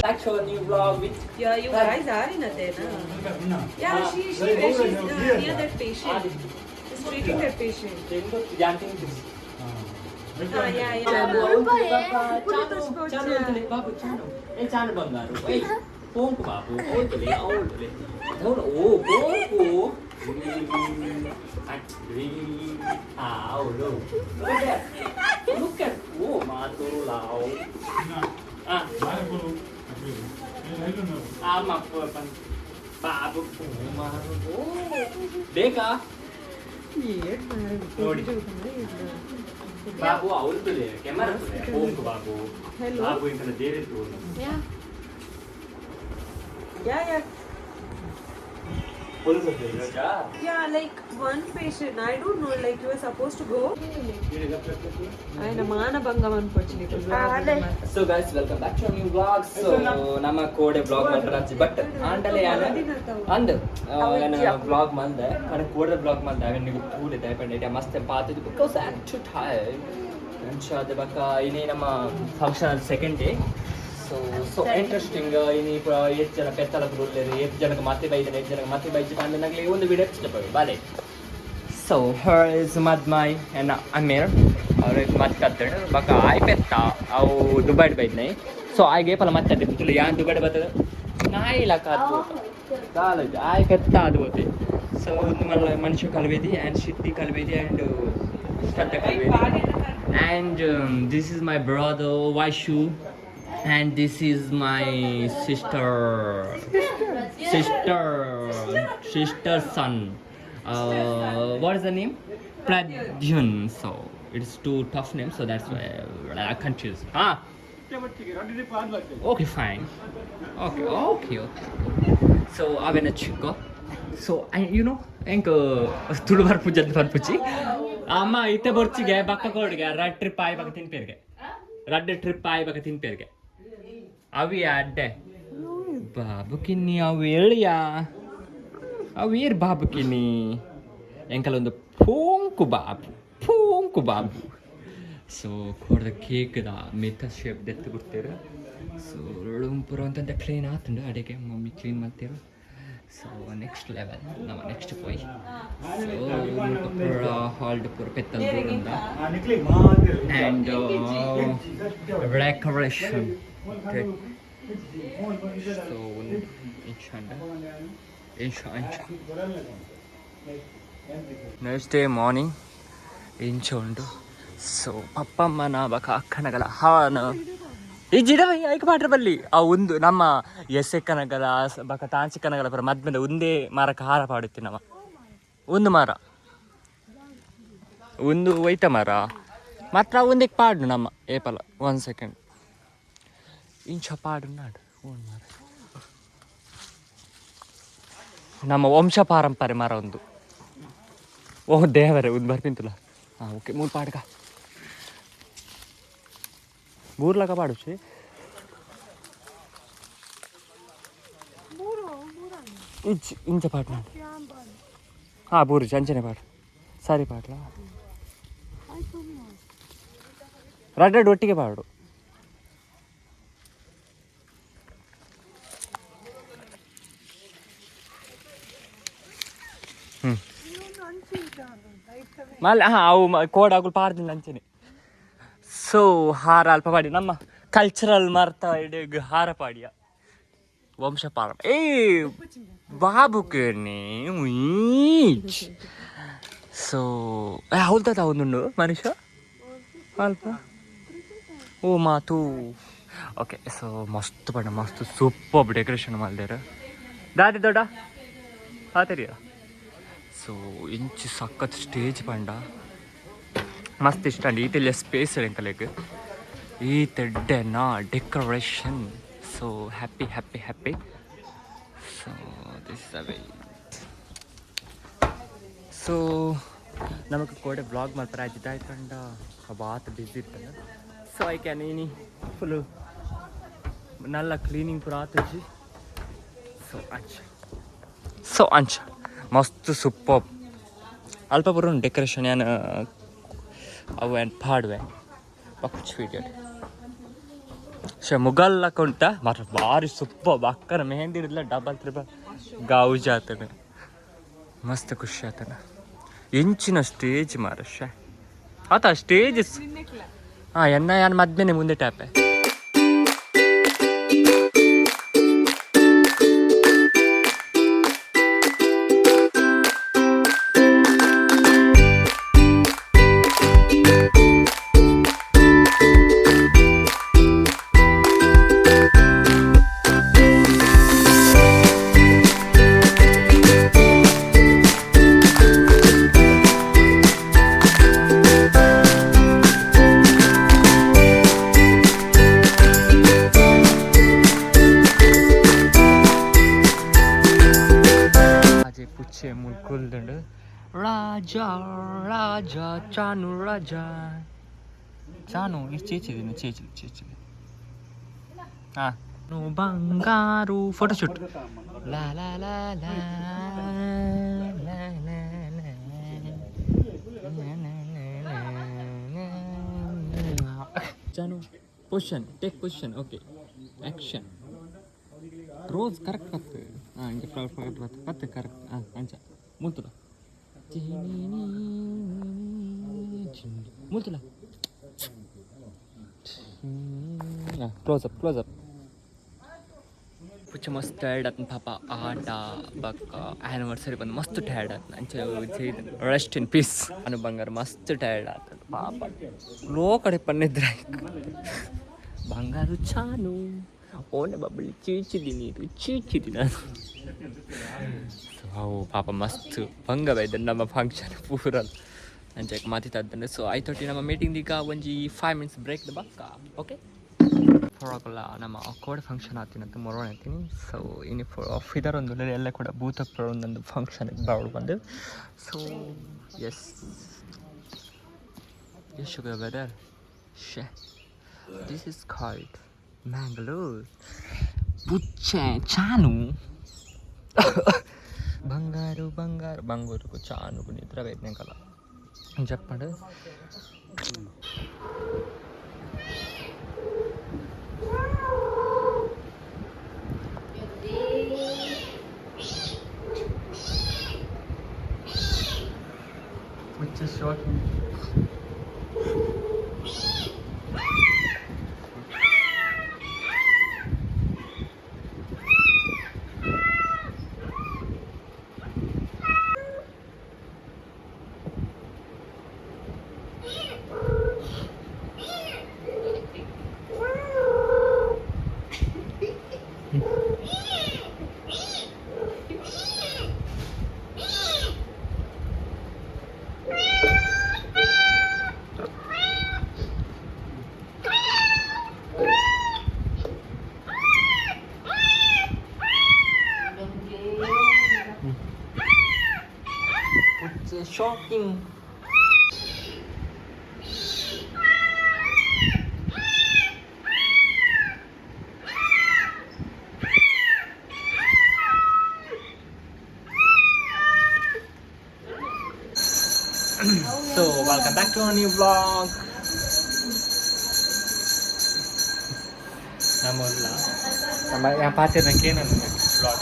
Back to a new vlog with Yeah, you guys are in Athena. Yeah, she's near that patient. She's treating that patient. Chanu బంగారు పోంకు బాబు ఓల్తులే ఓల్తులే ఓ పోంకు అవును look at oh maturu lao ama pan babu maru deka ನೋಡಿ ಬಾಬು ಅವ್ರದ್ದು camera ಹೋಗು ಬಾಬು ಬಾಬು ಇಂಕನ ದೇರೆ ತೋರು Yeah. Police Yeah, like one patient. I don't know, like you were supposed to go. ఆయన మానభంగం అనుకోవచ్చు. So guys, welcome back to a new vlog. So ನಮ್ಮ ಕೋಡೆ vlog ಮಾಡ್ತಾರಚ್ಚಿ but ಆಂಡಲೆ and vlog ಮಂದೆ ಕಣ ಕೋಡೆ vlog ಮಂದೆ ಅವೆ ನೀವು ಕೂಡೆ ದಯಪಂಡೆ ಮಸ್ತ್ ಪಾತಿದ್ದು because I'm too tired. ಅಂಚಾದ ಬಕ ಇನಿ ನಮ್ಮ function second day. So interesting ini ಎಷ್ಟು ಜನ ಪೆತ್ತಲ ಬರುತ್ತಾರೆ ಎಷ್ಟು ಜನಕ್ಕೆ ಮತ್ತೆ ಬೈದಾನೆ ಎಷ್ಟು ಜನಕ್ಕೆ ಮತ್ತೆ ಬೈಚಿ ಅಂದ್ರೆ ನನಗೆ ಒಂದು ವಿಡಿಯೋ ಇಷ್ಟಪಡಿ ಬಾಲೆ so her is madmai and Amir ಅವ್ರ ಮತ್ತೆ ಕತ್ತಣ ಬಕ ಆಯ್ ಪೆತ್ತ ಅವು ದುಬೈ ಬೈದ್ನೆ ಸೊ ಆಯ್ಗೆ ಪಲ ಮತ್ತೆ ಬಿತ್ತಲ್ಲ ಯಾನ್ ದುಬೈ ಬರ್ತದ ನಾಯಿ ಲಕಾತು ಕಾಲ ಆಯ್ ಪೆತ್ತ ಅದು ಹೋತೆ ಸೊ ಒಂದು ಮನುಷ್ಯ ಕಲ್ವೇದಿ and ಶಿಟ್ಟಿ ಕಲ್ವೇದಿ and ಸ್ಟಂಟ ಕಲ್ವೇದಿ and this is my brother Vaishu. And this is my sister's son. What is the name? Pradyun. So it's too tough name, so that's why I can't choose. Okay, fine. Okay. So avena chikko. So you know, enko tuluvar pujad parpuchi. Amma ite borchige bakka kodge rad trip ay baka tin perge. Rad trip ay baka tin perge. ಅವಿ ಅಡ್ಡೆ ಬಾಬುಕಿನ್ನಿ ಅವು ಹೇಳಿಯಾ ಅವು ಏರ್ ಬಾಬುಕಿನ್ನಿ ಎಂಕಲೊಂದು ಪೋಂಕು ಬಾಬು so ಕೊಡ್ದ ಕೇಕ್ದ ಮೆತ್ತ ಶೇಪ್ ದೆತ್ತು ಬಿಡ್ತೀರ ಸೊ ಪುರ ಅಂತಂದ ಕ್ಲೀನ್ ಆತುಂಡು ಅಡಿಗೆ ಮಮ್ಮಿ ಕ್ಲೀನ್ ಮಾಡ್ತೀರ ಸೊ ನೆಕ್ಸ್ಟ್ ಲೆವೆಲ್ ನಮ್ಮ ನೆಕ್ಸ್ಟ್ ಪೋಯ್ ಸೊ ಪುರ ಹಾಲ್ಡ್ ಪುರ ಪೆತ್ತಲ್ ಬೂರಿಂದ and decoration. Okay. So next day morning inch undu so ಪಪ್ಪಮ್ಮನ ಬಕ ಅಕ್ಕನಗಲ ಹಾನ ಈ ಜಿಡವೈ ಐಕ ಪಾಟ್ರ ಬಲ್ಲಿ ಆ ಒಂದು ನಮ್ಮ ಎಸೆಕ್ಕನಗಲ ಬಕ ತಾಂಚಿಕ್ಕನಗಲ ಪರ ಮದ್ಮೆದ ಒಂದೇ ಮಾರಕ ಹಾರ ಪಾಡುತ್ತಿ ನಮ್ಮ ಒಂದು ಮಾರ ಒಂದು ಒಯ್ತ ಮಾರ ಮಾತ್ರ ಒಂದೇ ಪಾಡು ನಮ್ಮ ಏಪಲ 1 second ಇಂಚ ಪಾಡುನ್ನಾಡು ನಮ್ಮ ವಂಶ ಪಾರಂಪರೆ ಮರ ಒಂದು ದೇವರೇ ಒಂದು ಬರ್ತಿಂತಲ್ಲ ಓಕೆ 3 ಪಾಡ್ಕ ಬೂರ್ಲಕ ಪಾಡುಚಿ ಇಂಚ ಪಾಡು ನಾಡು ಬೂರು ಅಂಚನೆ ಪಾಡು ಸಾರಿ ಪಾಡ್ಲ ರಡ್ಡೆಡ್ ಒಟ್ಟಿಗೆ ಪಾಡು ಮಲ್ಲ ಅವು ಕೋಡ್ ಆಗಲು ಪಾಡ್ದಿಲ್ಲ ಅಂಚನೆ ಸೊ ಹಾರ ಅಲ್ಪ ಪಾಡಿ ನಮ್ಮ ಕಲ್ಚರಲ್ ಮರ್ತ ಇಡೀಗ ಹಾರ ಪಾಡಿಯ ವಂಶ ಪಾರ ಬಾಬುಕೇನಿ ಸೊ ಹೌದಾ ಒಂದು ಮನುಷ್ಯ ಅಲ್ಪ ಓ ಮಾತು ಓಕೆ ಸೊ ಮಸ್ತ್ ಪಡ ಮಸ್ತ್ ಸೂಪರ್ ಡೆಕೋರೇಷನ್ ಮಾಡಿದಾರ ದಾದಿ ದೊಡ್ಡ ಹಾತರಿಯ ಸೊ ಇಂಚು ಸಖತ್ ಸ್ಟೇಜ್ ಪಂಡ ಮಸ್ತ್ ಇಷ್ಟ ಅಂಡಿ ಈತೆಲ್ಲ ಸ್ಪೇಸ್ ಎಂಕಲೆಗ್ ಈ ತೆಡ್ಡೆನ decoration so happy so this is a way so ನಮಗೆ ಕೋಡೆ ಬ್ಲಾಗ್ ಮಾಡ್ತಾರೆ ಆಯ್ತು ಕಂಡ ಬಾತ್ ಬಿಸಿ ಇರ್ತದೆ so I can any full ನಲ್ಲ ಕ್ಲೀನಿಂಗ್ ಪೂರ ಆತಜಿ ಸೊ ಅಂಚ ಮಸ್ತ್ ಸೂಪರ್ ಅಲ್ಪ ಪೂರ ಡೆಕೋರೇಷನ್ ಏನು ಅವು ಏನು ಪಾಡುವೆ ಪಕ್ಷಿ ವಿಡಿಯೋ ಮುಗಲ್ಲಕ್ಕ ಉಂಟ ಮಾತ್ರ ಭಾರಿ ಸುಪ್ಪ ಅಕ್ಕನ ಮೆಹಂದಿ ಇರಲಿಲ್ಲ ಡಬಲ್ ತ್ರಿಬಲ್ ಗೌಜ್ ಆತನ ಮಸ್ತ್ ಖುಷಿ ಆತನ ಇಂಚಿನ ಸ್ಟೇಜ್ ಮಾರಶ ಆತ ಸ್ಟೇಜ್ ಹಾಂ ಎನ್ನ ಮದ್ಮೇನೆ ಮುಂದೆ ಟ್ಯಾಪೆ ರಾಜ ರಾಜ ಚಾನು ರಾಜ ಚಾನು ಎಷ್ಟು ಚೇಚಿದೆ ಚೇಚಿದೆ ಹಾಂ ಬಂಗಾರು ಫೋಟೋಶೂಟ್ ಲಾ ಲಾ ಲಾ ಲಾ ಚಾನು position take position okay action ರೋಸ್ ಕರೆಕ್ಟ್ ಬರ್ತದೆ ಹಾಂ ಹಿಂಗೆ ಬರ್ತದೆ ಕರೆಕ್ಟ್ ಹಾಂ ಅಂಚ ಮುಲ್ತುಲ ಮುಲ್ತುಲ ಕ್ಲೋಸಪ್ ಪುಚ್ಚ ಮಸ್ತ್ ಟಯರ್ಡ್ ಆತನ ಪಾಪ ಆಟ ಬಕ್ಕ ಆ್ಯನಿವರ್ಸರಿ ಬಂದು ಮಸ್ತ್ ಟಯರ್ಡ್ ಆತನ ಅಂಚೆ ರೆಸ್ಟ್ ಇನ್ ಪೀಸ್ ಅನು ಬಂಗಾರ ಮಸ್ತ್ ಟಯರ್ಡ್ ಆತನ ಪಾಪ ಲೋ ಕಡೆ ಪನ್ನಿದ್ರ ಬಂಗಾರು ಚಾನು ಓನ ಬಬ್ಬಳಿ ಚೀಚಿದಿ ನಾನು ಅವು ಪಾಪ ಮಸ್ತ್ ಭಂಗವ ಇದ್ದ ನಮ್ಮ ಫಂಕ್ಷನ್ ಪೂರಲ್ ಅಂಚೆ ಮಾತಿದ್ದಾನೆ ಸೊ ಐತೊಟ್ಟಿ ನಮ್ಮ ಮೀಟಿಂಗ್ ಈಗ ಒಂಜಿ 5 ಮಿನಿಟ್ಸ್ ಬ್ರೇಕ್ ಬಕ್ಕ ಓಕೆ ಹೊರಗಲ್ಲ ನಮ್ಮ ಕೋಡೆ ಫಂಕ್ಷನ್ ಆತಿನಂತ ಮೊರೋಣ ಆಯ್ತೀನಿ ಸೊ ಇನ್ನು ಇದರೊಂದು ಎಲ್ಲ ಕೂಡ ಭೂತ ಒಂದೊಂದು ಫಂಕ್ಷನ್ ಬಾಳು ಬಂದು ಸೊ ಎಸ್ ಎಷ್ಟು ವೆದರ್ ಶೇ ದಿಸ್ ಇಸ್ ಕಾಲ್ಡ್ ಮ್ಯಾಂಗ್ಳೂರ್ ಪುಚ್ಚೆ ಚಾನು ಬಂಗಾರು ಚಾನು ನಿದ್ರ ವೇದನೆಕಲ್ಲ చెప్పండి which is shocking shocking so welcome back to our new vlog namolla nama yang patirna kenan vlog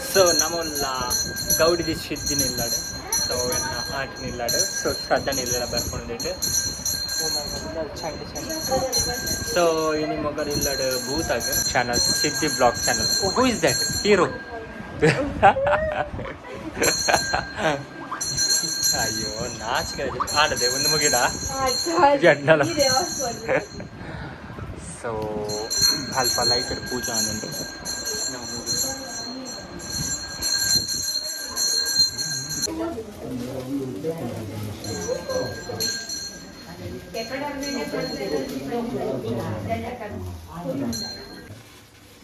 so namolla gaudi di shiddin illade so enna aatini illade so shraddha nilla barkonde so ini mogar illade bhootag channel siddhi vlog channel oh, who is that hero ಅಯ್ಯೋ ನಾಚಿಕೆ ಆಡದೆ ಒಂದು ಮುಗಿಡ ಜಡ್ನಲ್ಲ so ಅಲ್ಪ lighter ಪೂಜಾ ಅನ್ನಂಡು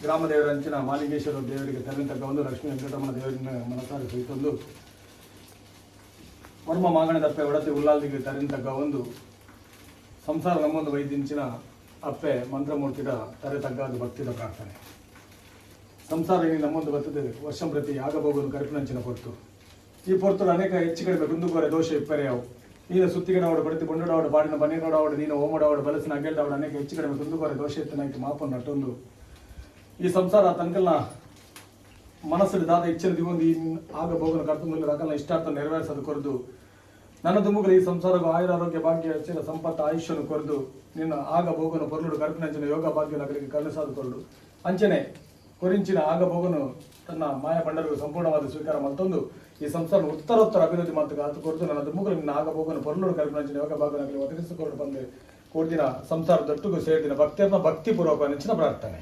ಗ್ರಾಮ ದೇವರಂಚಿನ ಮಾಲಿಂಗೇಶ್ವರ ದೇವರಿಗೆ ತರತಕ್ಕ ಒಂದು ಲಕ್ಷ್ಮೀ ವೆಂಕಟರಮಣ ದೇವರಿನ ಮನಸಾರಿ ಕುರಿತೊಂದು ವರ್ಮ ಮಾಗಣದಪ್ಪೆ ಒಡತಿ ಉಲ್ಲಾಲ್ದಿಗೆ ತರತಕ್ಕ ಒಂದು ಸಂಸಾರ ನಮ್ಮೊಂದು ವೈದ್ಯಿಂಚಿನ ಅಪ್ಪೆ ಮಂತ್ರಮೂರ್ತಿದ ತರತಗ್ಗಾದ ಭಕ್ತಿದ ಪ್ರಾರ್ಥನೆ ಸಂಸಾರ ನಮ್ಮೊಂದು ಬರ್ತದೆ ವರ್ಷಂ ಪ್ರತಿ ಆಗಬಹುದು ಕರುಪಿನಂಚಿನ ಕೊಟ್ಟು ಈ ಪೊರ್ತುಡು ಅನೇಕ ಹೆಚ್ಚು ಕಡಿಮೆ ಕುಂದುಕೋರೆ ದೋಷ ಇಪ್ಪರೆಯವು ನೀನು ಸುತ್ತಿಗಡವಾಡು ಬಡಿತು ಬೊಂಡಡವಾಡು ಬಾಡಿನ ಬನ್ನಿನೋಡವಾಡು ನೀನು ಓಮಡವಾಡು ಬಲಸಿನ ಅಗೆಲ್ಡವಾಡು ಅನೇಕ ಹೆಚ್ಚು ಕಡಿಮೆ ಕುಂದುಕೋರೆ ದೋಷ ಎತ್ತನಾಯ್ತು ಮಾಪನ್ ನಟ್ಟೊಂದು ಈ ಸಂಸಾರ ತನಕಲ್ನ ಮನಸ್ಸು ದಾದ ಇಚ್ಛೆ ದಿಗೊಂದು ಈ ಆಗ ಹೋಗಲು ಕರ್ತಂದು ರಕಲ್ನ ಇಷ್ಟಾರ್ಥ ನೆರವೇರಿಸೋದು ಕೊರದು ನನ್ನ ದುಮ್ಮುಗಳು ಈ ಸಂಸಾರಗೂ ಆಯುರಾರೋಗ್ಯ ಭಾಗ್ಯ ಹೆಚ್ಚಿನ ಸಂಪತ್ತ ಆಯುಷ್ಯನು ಕೊರದು ನಿನ್ನ ಆಗ ಭೋಗನು ಪೊರ್ಲುಡು ಕರ್ಪಿನಂಚಿನ ಯೋಗ ಭಾಗ್ಯ ನಗರಿಗೆ ಕರುಣಿಸಾದು ಕೊರಡು ಅಂಚನೆ ಕೊರಿಂಚಿನ ಆಗ ಭೋಗನು ತನ್ನ ಮಾಯ ಬಂಡರಿಗೂ ಸಂಪೂರ್ಣವಾದ ಸ್ವೀಕಾರ ಮತ್ತೊಂದು ಈ ಸಂಸಾರ ಉತ್ತರೋತ್ತರ ಅಭಿವೃದ್ಧಿ ಮಾತು ಆತು ಕೊರದು ನನ್ನ ದುಮ್ಮುಗಳು ನಿನ್ನ ಆಗ ಭೋಗನು ಪೊರ್ಲುಡು ಕರ್ಪಿನಂಚಿನ ಯೋಗ ಭಾಗ್ಯ ನಗರಿಗೆ ಒದಗಿಸಿಕೊಂಡು ಬಂದು ಕೋರ್ದಿನ ಸಂಸಾರ ದೊಟ್ಟುಗೂ ಸೇರಿದಿನ ಭಕ್ತಿಯನ್ನ ಭಕ್ತಿಪೂರ್ವಕ ನೆಚ್ಚಿನ ಪ್ರಾರ್ಥನೆ.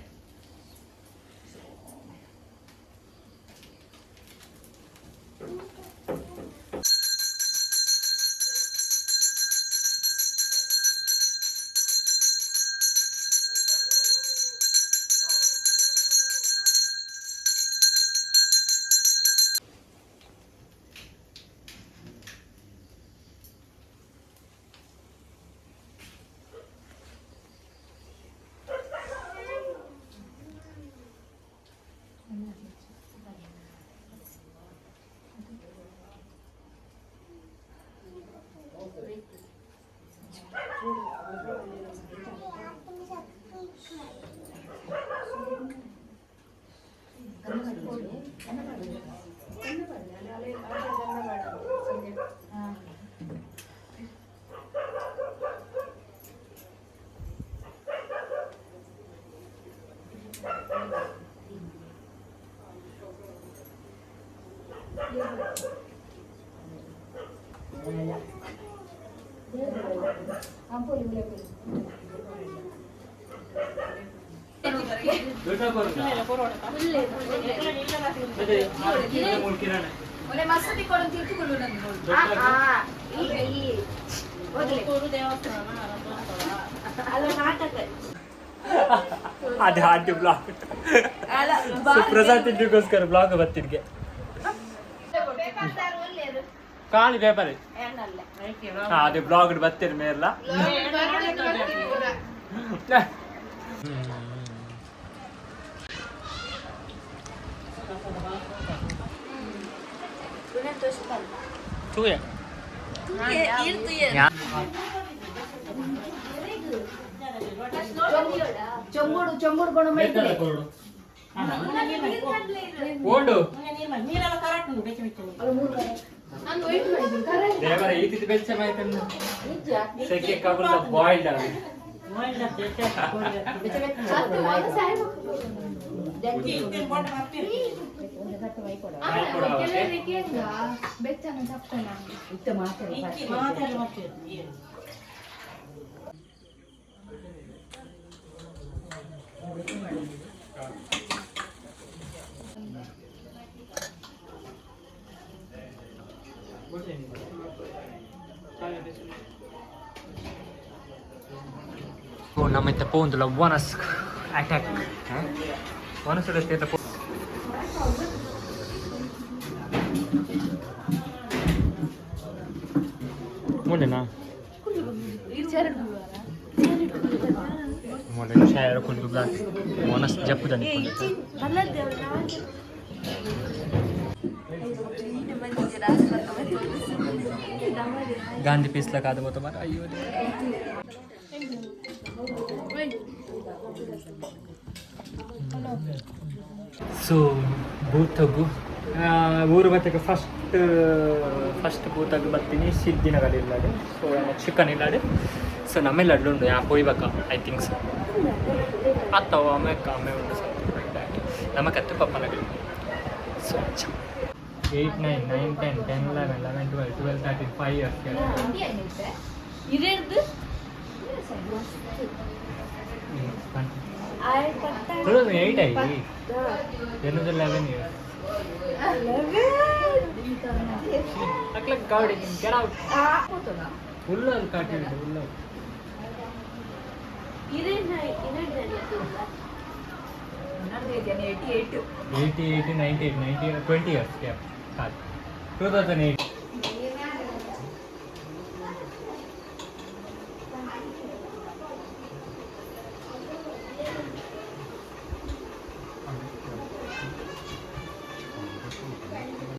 ಅದೇ ಆಂಟಿ ಬ್ಲಾಗ್ ಪ್ರಸಾದ್ ತಿಂಡಿಗೋಸ್ಕರ ಬ್ಲಾಗ್ ಬರ್ತಿದ್ಗೆ ಖಾಲಿ ಪೇಪರ್ ಅದೇ ಬ್ಲಾಗ್ ಬರ್ತೀರಿ ಮೇಲ್ಲ ಚೊಂಬುಡು ಕೊಡು ದೇವರ ಈ ತಿಥಿ ಬೆಚ್ಚ ಮಾಯ್ತನ್ನು ಸೆಕೆ ಕಬುಲ ಬಾಯ್ಲ್ಡ್ ಆಗಿ ನಮ್ಮ ಇತ್ತ ಪೋಂದುಲ ವನಸ್ ಅಟ್ಯಾಕ್ ವನಸುಲ ತೇತ ಮುಂಡೆನಾ ಮೊನ್ನೆ ಶಾಯರ ಕುಂದು ಬ್ಲಾಕ್ ವನಸ್ ಜಪ್ಪು ದನಿ ಗಾಂಧಿ ಪೀಸ್ಲ ಕಾದ ಬೋತ ಮಾರ ಅಯ್ಯೋ ಸೊ ಬೂತಗು ಊರು ಬತ್ತಕ್ಕೆ ಫಸ್ಟ್ ಬೂತಾಗ ಬರ್ತೀನಿ ಸಿದ್ದಿನಗಲ್ ಇಲ್ಲಾಡೆ ಸೊ ಚಿಕನ್ ಇಲ್ಲಾಡೆ ಸೊ ನಮ್ಮೆಲ್ಲ ಅಡ್ಲುಂಡು ಯಾ ಪೋಯ್ಬೇಕ ಐ ಥಿಂಕ್ ಸೊ ಅಥವಾ ಆಮೇಲೆ ಉಂಡು ನಮಗೆ ಹತ್ತು ಪಪ್ಪನಗಲಿ ಸೊ 8, 9, 9, 10, 10, 11, 11, 12, 12, 13, 5 years. ಇರೇರ್ದು 8 ಆಗಿ ಏನದು 11 years. 11 ಅಕ್ಲಕ್ ಗಾಡಿ get out. ಹುಲ್ಲು ಅದು ಕಾಟಿದ್ದು ಹುಲ್ಲು ಇರೇನ 88, 98, 90, 20 years. Yeah. 2008.